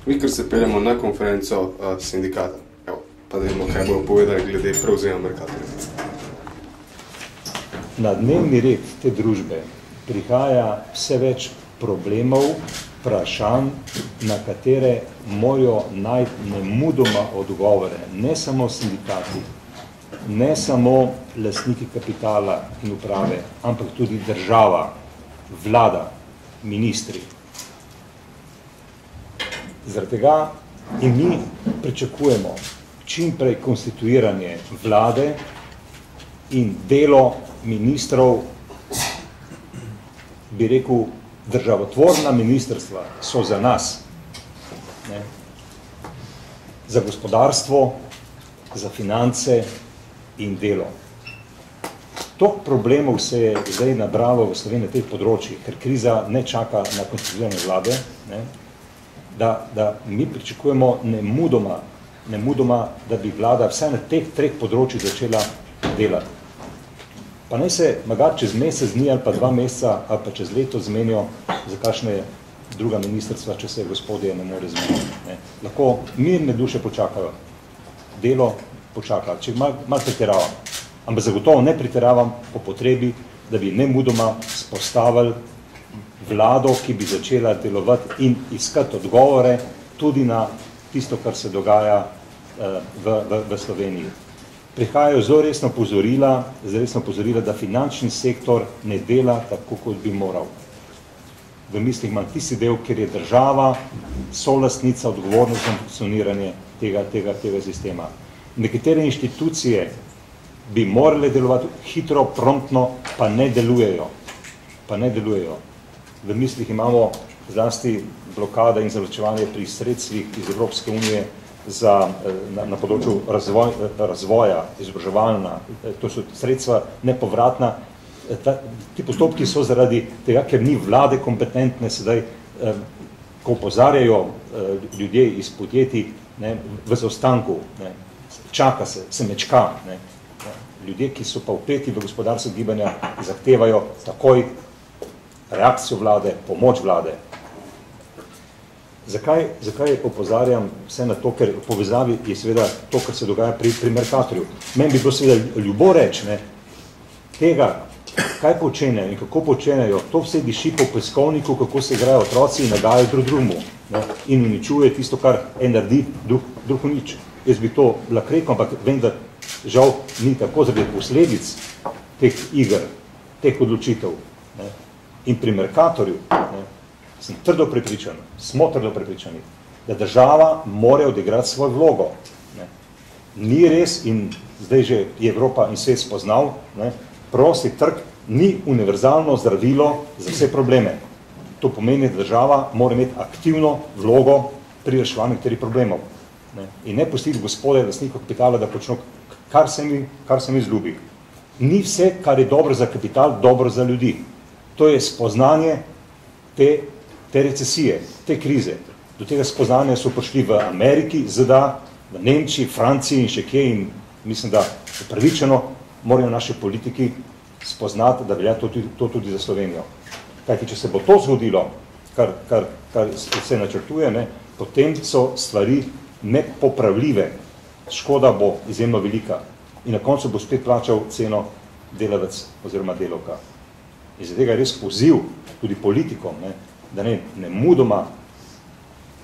Mi, ker se peljemo na konferenco sindikata, evo, pa da vidimo, kaj bojo povedali glede prevzema Mercatorja. Na dnevni red te družbe prihaja vse več problemov, vprašanj, na katere morajo najti nemudoma odgovore, ne samo sindikati, ne samo lastniki kapitala in uprave, ampak tudi država, vlada, ministri. Zaradi tega in mi pričakujemo čim prej konstituiranje vlade in delo ministrov, bi rekel, državotvorna ministrstva so za nas, ne, za gospodarstvo, za finance in delo. Toliko problemov se je zdaj nabralo v Sloveniji na teh področjih, ker kriza ne čaka na konstituiranje vlade, ne, da mi pričakujemo nemudoma, da bi vlada vsaj na teh treh področjih začela delati. Pa naj se magari čez mesec dni ali pa 2 meseca ali pa čez leto zmenijo za kakšne druga ministrstva, če se gospodje ne more zmeniti. Lahko mirne duše počakajo, delo počaka, če malo pretiravam. Ampak zagotovo ne pretiravam po potrebi, da bi nemudoma spostavili vlado, ki bi začela delovati in iskati odgovore tudi na tisto, kar se dogaja v Sloveniji. Prihajajo zelo resno opozorila, da finančni sektor ne dela tako, kot bi moral. V mislih imam tisti del, kjer je država solastnica, odgovornost za funkcioniranje tega sistema. Nekatere inštitucije bi morale delovati hitro, promptno, pa ne delujejo. V mislih imamo zlasti blokade in zavlačevanje pri sredstvih iz Evropske unije na področju razvoja, izobraževalna, to so sredstva nepovratna. Ti postopki so zaradi tega, ker ni vlade kompetentne sedaj, ko opozarjajo ljudje iz podjetij v zaostanku, čaka se mečka. Ljudje, ki so pa vpeti v gospodarstvo gibanja, zahtevajo takoj reakcijo vlade, pomoč vlade. Zakaj opozarjam vse na to, ker v povezavi je seveda to, kar se dogaja pri Mercatorju. Meni bi bilo seveda ljubo reči, tega, kaj počenejo in kako počenejo, to vse diši po peskovniku, kako se igrajo otroci in nagajajo drugemu in uničuje tisto, kar naredi drug nič. Jaz bi to lahko rekel, ampak vem, da žal ni tako zaradi posledic teh iger, teh odločitev. In pri Mercatorju sem trdo prepričani, da država mora odigrati svoj vlogo. Ni res, in zdaj že je Evropa in svet spoznal, prosti trg ni univerzalno zdravilo za vse probleme. To pomeni, da država mora imeti aktivno vlogo pri reševanju teh problemov. In ne pustiti gospode lastnikov kapitala, da počnejo, kar se mi zljubi. Ni vse, kar je dobro za kapital, dobro za ljudi. To je spoznanje te recesije, te krize. Do tega spoznanja so prišli v Ameriki, ZDA, v Nemčiji, Franciji in še kje, in mislim, da upravičeno morajo naši politiki spoznati, da velja to tudi za Slovenijo. Kajti, če se bo to zgodilo, kar se načrtuje, potem so stvari nepopravljive. Škoda bo izjemno velika. In na koncu bo spet plačal ceno delavec oziroma delavka. In zaradi tega je res poziv tudi politikom, da nemudoma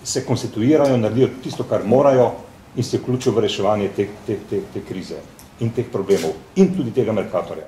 se konstituirajo, naredijo tisto, kar morajo, in se vključijo v reševanje te krize in teh problemov in tudi tega Mercatorja.